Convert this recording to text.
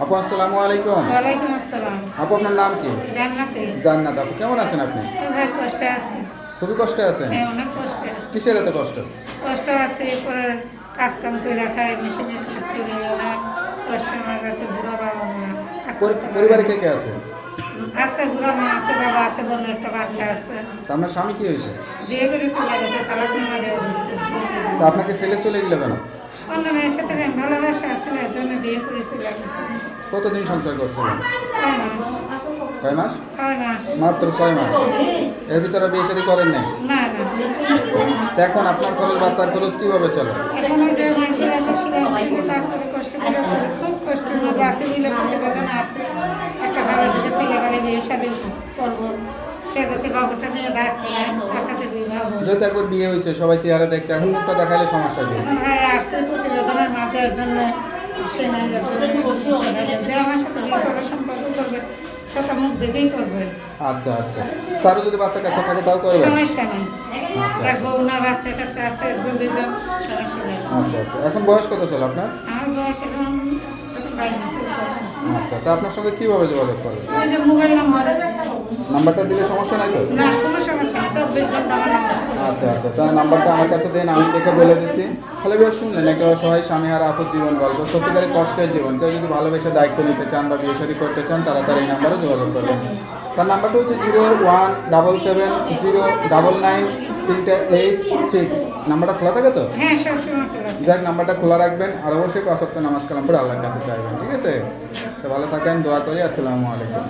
আপু আসসালামু আলাইকুম। ওয়ালাইকুম আসসালাম। আপু আপনার নাম কি? জান্নাতে। জান্নাত। আপু কেমন আছেন আপনি? ভাই কষ্টে আছে। খুবই কষ্টে আছেন? হ্যাঁ, অনেক কষ্টে আছে। কিসের এত কষ্ট? কষ্ট আছে, পরে কাজ কাম করে রাখায় মেশিনের কাজ করে অনেক কষ্টের মাঝে আছে। বুড়া বাবা মা কাজ করতে পারে পরিবারে না। কে কে আছে? আছে বুড়া মা আছে, বাবা আছে, বোনের একটা বাচ্চা আছে। তা আপনার স্বামী কি হয়েছে? বিয়ে করে চলে গেছে, তালাক নেওয়া দিয়েছে। তা আপনাকে ফেলে চলে গেল কেন? অন্য মেয়ের সাথে আমি ভালোবাসা আসছিল, এর জন্য বিয়ে করে চলে গেছে। কতদিন সংসার করছিলেন? 6 মাস। কয় মাস? 6 মাস। মাত্র 6 মাস। এর ভিতরে বিয়ে শাদী করেন নাই? না না। তা এখন আপনার খরচ, বাচ্চার খরচ কিভাবে চলে? এখন ওই যে মানুষের আসে শিলাই মেশিনে কাজ করে কষ্ট করে চলে, খুব কষ্টের মধ্যে আছে। নিলে প্রতিবেদন আছে, একটা ভালো দিকে ছেলে গেলে বিয়ে শাদী করবো, সে যাতে বাবুটা নিয়ে দেখ তার কাছে বিবাহ। যেহেতু একবার বিয়ে হয়েছে, সবাই চেহারা দেখছে, এখন মুখটা দেখালে সমস্যা কি? এখন ভাই আসছে প্রতিবেদনের মাঝে, এর জন্য সে নাই, এর জন্য যে আমার সাথে বিয়ে করার সম্পর্ক করবে সেটা মুখ দেখেই করবে। আচ্ছা আচ্ছা। তারও যদি বাচ্চা কাচ্চা থাকে তাও করবেন? সমস্যা নেই, আচ্ছা তার আচ্ছা। বউ না বাচ্চা কাচ্চা আছে, একজন দুজন, সমস্যা নেই। আচ্ছা আচ্ছা। এখন বয়স কত চলে আপনার? আমার বয়স এখন 22 বছর। আচ্ছা। তা আপনার সঙ্গে কিভাবে যোগাযোগ করবে? ওই যে মোবাইল নাম্বার। নাম্বারটা দিলে সমস্যা নাই তো? না, কোনো সমস্যা নেই, 24 ঘন্টা আমার নাম্বার। আচ্ছা আচ্ছা। তা নাম্বারটা আমার কাছে দেন, আমি দেখে বলে দিচ্ছি। তাহলে বেশ শুনলেন একটা অসহায় স্বামীহারা আপুর জীবন গল্প, সত্যিকারের কষ্টের জীবন। কেউ যদি ভালোবেসে দায়িত্ব নিতে চান বা বিয়ে শাদী করতে চান, তারা তার এই নাম্বারে যোগাযোগ করবেন। তার নাম্বারটা হচ্ছে 0177099386। নাম্বারটা খোলা থাকে তো? হ্যাঁ, সবসময় খোলা। যাক, নাম্বারটা খোলা রাখবেন আর অবশ্যই 5 ওয়াক্ত নামাজ কালাম পড়ে আল্লাহর কাছে চাইবেন, ঠিক আছে? তো ভালো থাকেন, দোয়া করি। আসসালামু আলাইকুম।